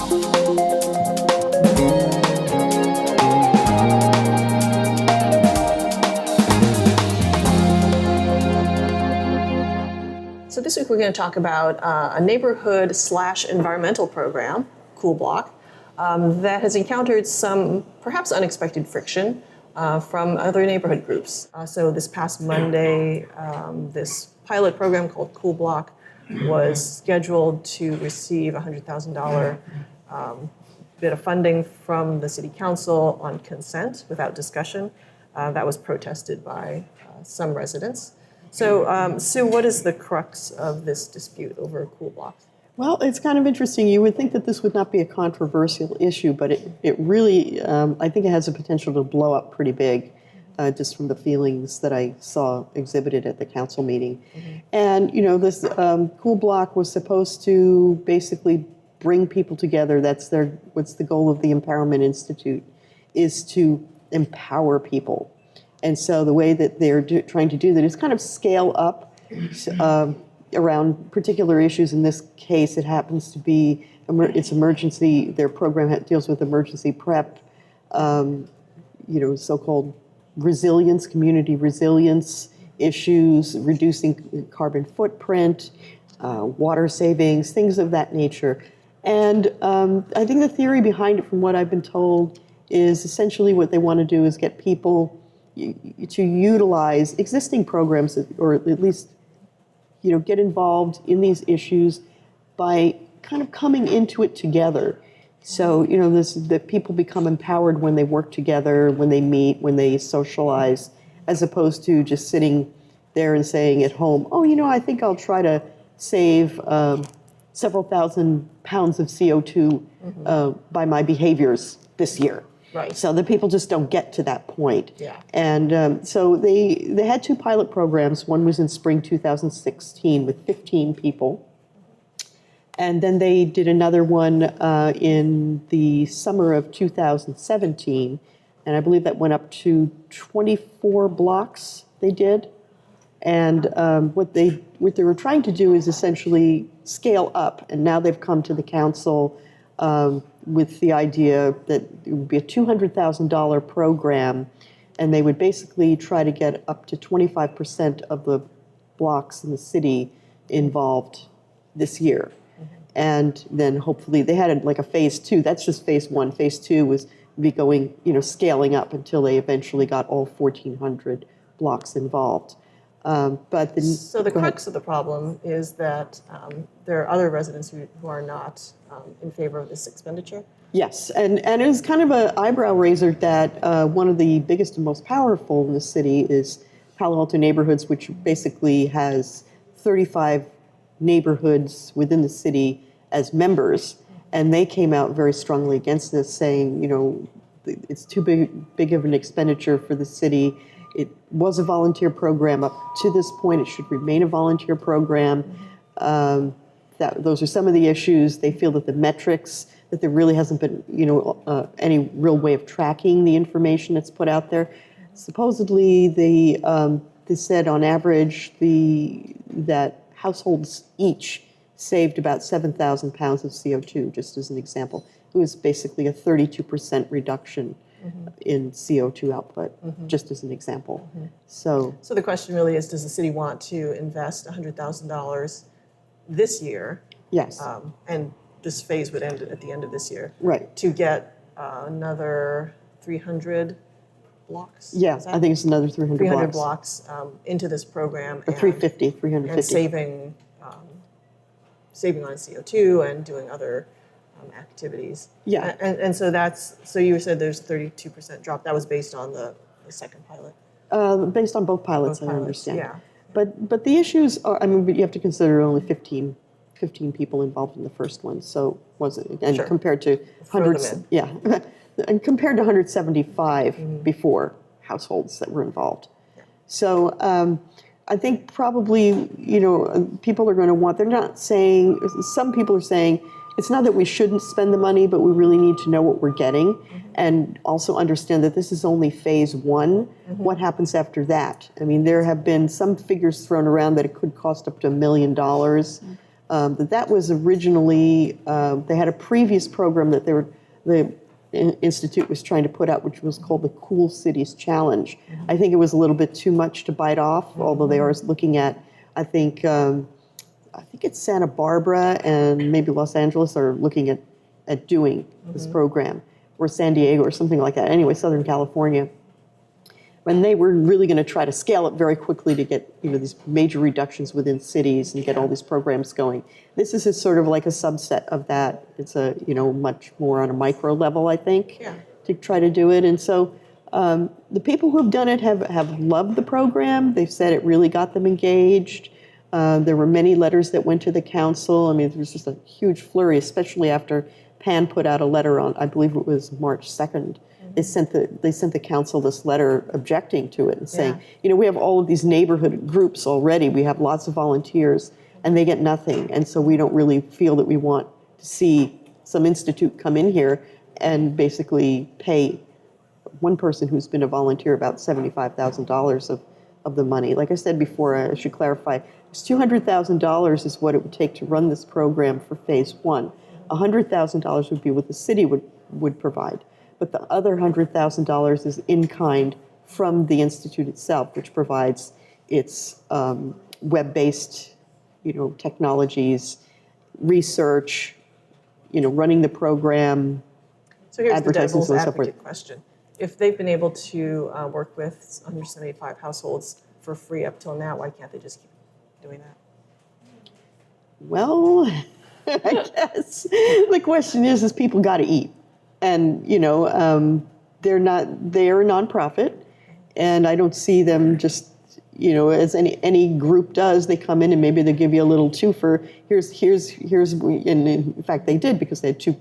So this week we're going to talk about a neighborhood/environmental program, Cool Block, that has encountered some perhaps unexpected friction from other neighborhood groups. So this past Monday, this pilot program called Cool Block was scheduled to receive a $100,000 bit of funding from the City Council on consent without discussion. That was protested by some residents. So, Sue, what is the crux of this dispute over Cool Blocks? Well, it's kind of interesting. You would think that this would not be a controversial issue, but it really, I think it has the potential to blow up pretty big, just from the feelings that I saw exhibited at the council meeting. Mm-hmm. And, you know, this Cool Block was supposed to basically bring people together. That's what's the goal of the Empowerment Institute, is to empower people. And so the way that they're trying to do that is kind of scale up around particular issues. In this case, it happens to be it's emergency. Their program deals with emergency prep, so-called resilience, community resilience issues, reducing carbon footprint, water savings, things of that nature. And I think the theory behind it, from what I've been told, is essentially what they want to do is get people to utilize existing programs, or at least, get involved in these issues by kind of coming into it together. So, that people become empowered when they work together, when they meet, when they socialize, as opposed to just sitting there and saying at home, I think I'll try to save several thousand pounds of CO2 by my behaviors this year. Right. So the people just don't get to that point. Yeah. And so they had two pilot programs. One was in spring 2016 with 15 people. And then they did another one in the summer of 2017. And I believe that went up to 24 blocks they did. And what they were trying to do is essentially scale up. And now they've come to the council with the idea that it would be a $200,000 program, and they would basically try to get up to 25% of the blocks in the city involved this year. Mm-hmm. And then hopefully they had like a phase two. That's just phase one. Phase two was be going, scaling up until they eventually got all 1,400 blocks involved. So the crux of the problem is that there are other residents who are not in favor of this expenditure? Yes, and it was kind of an eyebrow raiser that one of the biggest and most powerful in the city is Palo Alto Neighborhoods, which basically has 35 neighborhoods within the city as members, and they came out very strongly against this, saying, it's too big of an expenditure for the city. It was a volunteer program up to this point. It should remain a volunteer program. Those are some of the issues. They feel that the metrics, that there really hasn't been, any real way of tracking the information that's put out there. Supposedly, they said on average that households each saved about 7,000 pounds of CO2, just as an example. It was basically a 32% reduction in CO2 output, just as an example. So the question really is, does the city want to invest $100,000 this year? Yes. And this phase would end at the end of this year. Right. To get another 300 blocks? Yeah, I think it's another 300 blocks into this program. Or 350. And saving on CO2 and doing other activities. Yeah. And so so you said there's 32% drop. That was based on the second pilot? Based on both pilots, I understand. Yeah. But the issues are, but you have to consider only 15 people involved in the first one. So was it, and compared to hundreds, and compared to 175 before households that were involved. Yeah. So I think probably, people are going to want, they're not saying, some people are saying, it's not that we shouldn't spend the money, but we really need to know what we're getting and also understand that this is only phase one. What happens after that? I mean, there have been some figures thrown around that it could cost up to $1 million that was originally, they had a previous program that the Institute was trying to put out, which was called the Cool Cities Challenge. I think it was a little bit too much to bite off, although they are looking at, I think it's Santa Barbara and maybe Los Angeles are looking at doing this program, or San Diego or something like that. Anyway, Southern California. And they were really going to try to scale it very quickly to get these major reductions within cities and get all these programs going. This is sort of like a subset of that. It's a much more on a micro level, I think, to try to do it. And so the people who have done it have loved the program. They've said it really got them engaged. There were many letters that went to the council. I mean, there was just a huge flurry, especially after Pan put out a letter on, I believe it was March 2nd. They sent the council this letter objecting to it and saying, we have all of these neighborhood groups already. We have lots of volunteers, and they get nothing. And so we don't really feel that we want to see some institute come in here and basically pay one person who's been a volunteer about $75,000 of the money. Like I said before, I should clarify, it's $200,000 is what it would take to run this program for phase one. $100,000 would be what the city would provide. But the other $100,000 is in kind from the Institute itself, which provides its web-based, technologies, research, running the program, so here's the advertisements, devil's and so forth. advocate question. If they've been able to work with 175 households for free up till now, why can't they just keep doing that? Well, I guess the question is people got to eat. And, they are a nonprofit, and I don't see them just, as any group does. They come in and maybe they give you a little twofer. And in fact they did, because they had two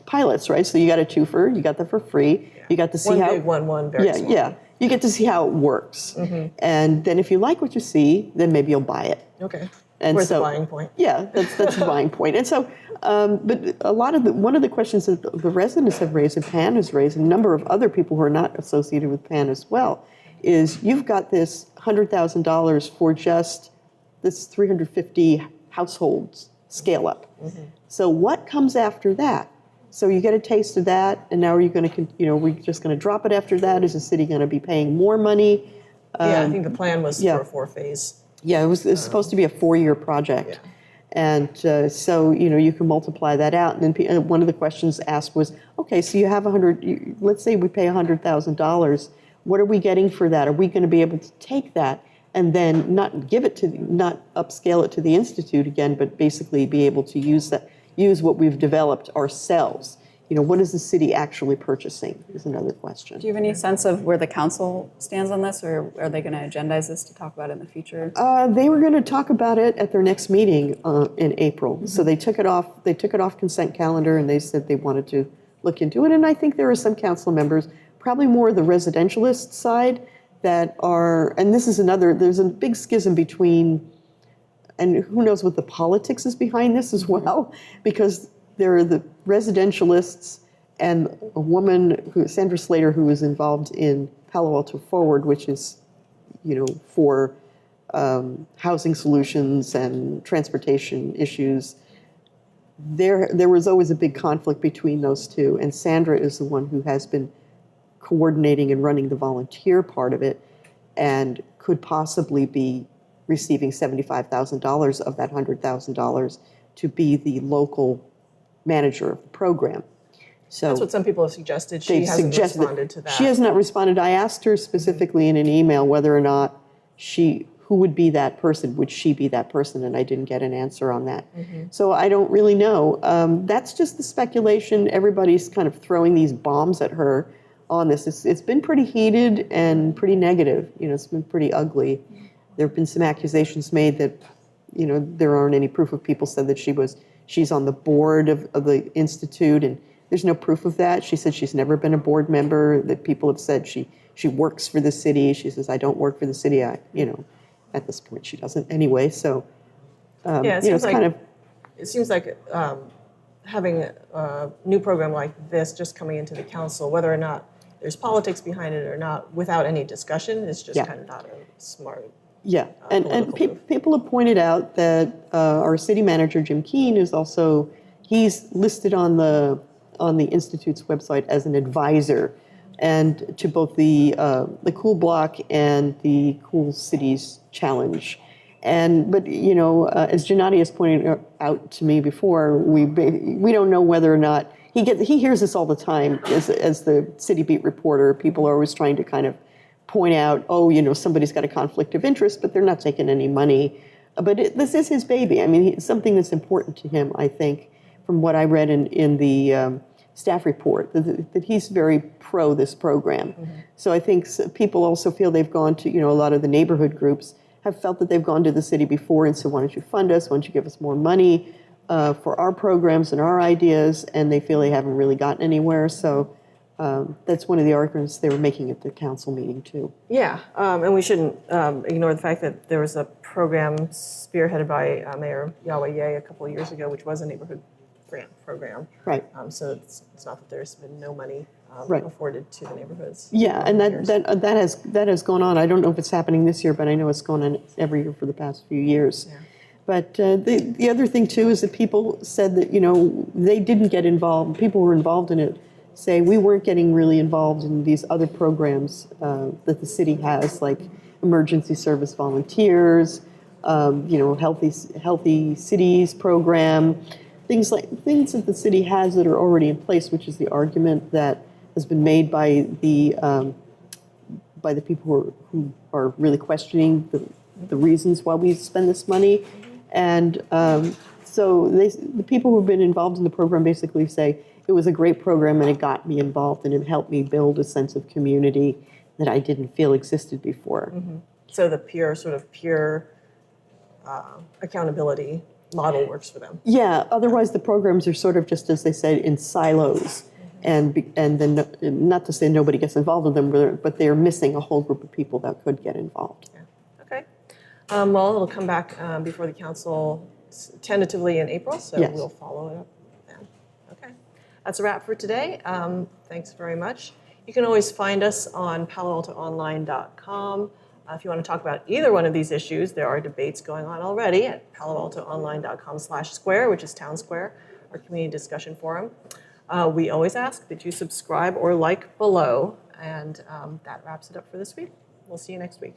pilots, right? So you got a twofer, you got that for free. Yeah. You got to see one how big, one very small. Yeah. You get to see how it works, and then if you like what you see, then maybe you'll buy it. Okay. And where's the buying point? Yeah, that's the buying point. And so, but one of the questions that the residents have raised, and Pan has raised, and a number of other people who are not associated with Pan as well, is you've got this $100,000 for just this 350 households scale up. So what comes after that? So you get a taste of that, and now are you going to, we're just going to drop it after that? Is the city going to be paying more money? I think the plan was for a 4-phase. Yeah, it was supposed to be a 4-year project. Yeah. And so, you can multiply that out. And then one of the questions asked was, okay, so you have let's say we pay $100,000. What are we getting for that? Are we going to be able to take that and then not upscale it to the Institute again, but basically be able to use what we've developed ourselves? What is the city actually purchasing is another question. Do you have any sense of where the council stands on this, or are they going to agendize this to talk about it in the future? They were going to talk about it at their next meeting in April. So they took it off. They took it off consent calendar, and they said they wanted to look into it. And I think there are some council members, probably more the residentialist side, that are. And this is another. There's a big schism between, and who knows what the politics is behind this as well, because there are the residentialists and a woman, Sandra Slater, who is involved in Palo Alto Forward, which is, for housing solutions and transportation issues. There was always a big conflict between those two, and Sandra is the one who has been coordinating and running the volunteer part of it, and could possibly be receiving $75,000 of that $100,000 to be the local manager of the program. So that's what some people have suggested. She hasn't responded to that. She has not responded. I asked her specifically in an email whether or not who would be that person? Would she be that person? And I didn't get an answer on that. So I don't really know. That's just the speculation. Everybody's kind of throwing these bombs at her on this. It's been pretty heated and pretty negative. It's been pretty ugly. There have been some accusations made that, there aren't any proof of people said that she's on the board of the Institute, and there's no proof of that. She said she's never been a board member, that people have said she works for the city. She says, I don't work for the city. At this point she doesn't anyway. So, it seems like having a new program like this just coming into the council, whether or not there's politics behind it or not, without any discussion, is just kind of not a smart Yeah, and political move. people have pointed out that our city manager Jim Keene is also he's listed on the institute's website as an advisor, and to both the Cool Block and the Cool Cities Challenge. But as Gennady has pointed out to me before, we don't know whether or not he hears this all the time as the city beat reporter. People are always trying to kind of point out, oh, somebody's got a conflict of interest, but they're not taking any money. But this is his baby. I mean, it's something that's important to him, I think, from what I read in the staff report, that he's very pro this program. Mm-hmm. So I think people also feel they've gone to, a lot of the neighborhood groups have felt that they've gone to the city before and said, why don't you fund us? Why don't you give us more money for our programs and our ideas? And they feel they haven't really gotten anywhere. So that's one of the arguments they were making at the council meeting, too. Yeah, and we shouldn't ignore the fact that there was a program spearheaded by Mayor Yahweh Ye a couple of years ago, which was a neighborhood grant program. Right. So it's not that there's been no money right. afforded to the neighborhoods. Yeah, and that has gone on. I don't know if it's happening this year, but I know it's gone on every year for the past few years. Yeah. But the other thing, too, is that people said that, they didn't get involved. People who were involved in it say we weren't getting really involved in these other programs that the city has, like emergency service volunteers, healthy cities program, things that the city has that are already in place, which is the argument that has been made by the people who are really questioning the reasons why we spend this money. And so the people who have been involved in the program basically say it was a great program and it got me involved and it helped me build a sense of community that I didn't feel existed before. Mm-hmm. So the pure accountability model works for them. Yeah, otherwise the programs are sort of just, as they said, in silos. Mm-hmm. And then, not to say nobody gets involved in them, but they're missing a whole group of people that could get involved. Yeah. Okay. Well, it'll come back before the council tentatively in April, so yes. We'll follow it up then. Okay. That's a wrap for today. Thanks very much. You can always find us on paloaltoonline.com. If you want to talk about either one of these issues, there are debates going on already at paloaltoonline.com/square, which is Town Square, our community discussion forum. We always ask that you subscribe or like below, and that wraps it up for this week. We'll see you next week.